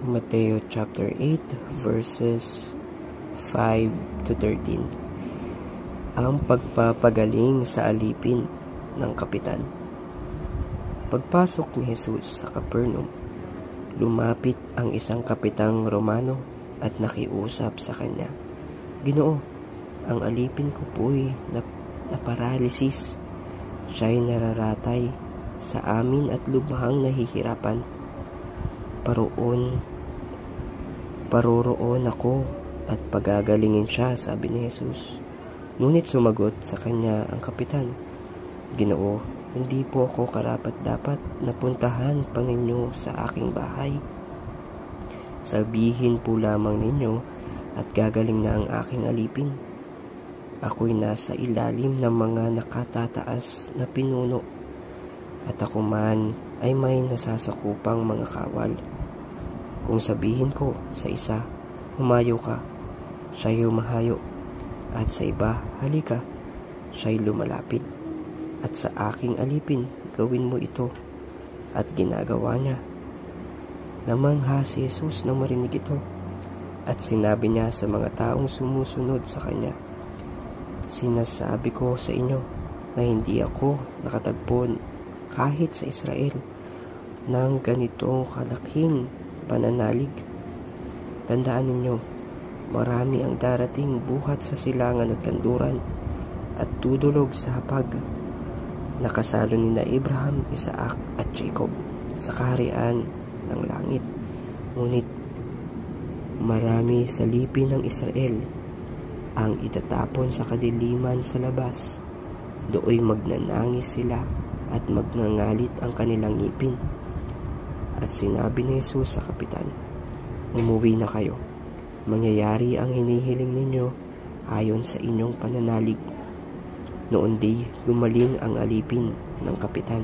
Mateo chapter 8 verses 5 to 13. Ang pagpapagaling sa alipin ng kapitan. Pagpasok ni Jesus sa Capernaum, lumapit ang isang kapitang Romano at nakiusap sa kanya. "Ginoo, ang alipin ko po'y naparalysis. Siya'y nararatay sa amin at lubhang nahihirapan. Paroroon ako at pagagalingin siya," sabi ni Jesus. Ngunit sumagot sa kanya ang kapitan, "Ginoo, hindi po ako karapat-dapat na puntahan pa ninyo sa aking bahay. Sabihin po lamang ninyo at gagaling na ang aking alipin. Ako'y nasa ilalim ng mga nakatataas na pinuno at ako man ay may nasasakupang mga kawal. Kung sabihin ko sa isa, humayo ka, siya'y humahayo, at sa iba, halika, siya'y lumalapit. At sa aking alipin, gawin mo ito." At ginagawa niya. Namangha si Jesus nang marinig ito, at sinabi niya sa mga taong sumusunod sa kanya, "Sinasabi ko sa inyo na hindi ako nakatagpo kahit sa Israel ng ganitong kalaking pananalig. Tandaan ninyo, marami ang darating buhat sa silangan at kanduran at tudulog sa hapag, nakasalo ni na Abraham, Isaac at Jacob sa kaharian ng langit. Ngunit marami sa lipin ng Israel ang itatapon sa kadiliman sa labas. Dooy magnanangis sila at magngangalit ang kanilang ngipin." At sinabi ni Jesus sa kapitan, "Umuwi na kayo. Mangyayari ang hinihiling ninyo ayon sa inyong pananalig." Noon di gumaling ang alipin ng kapitan.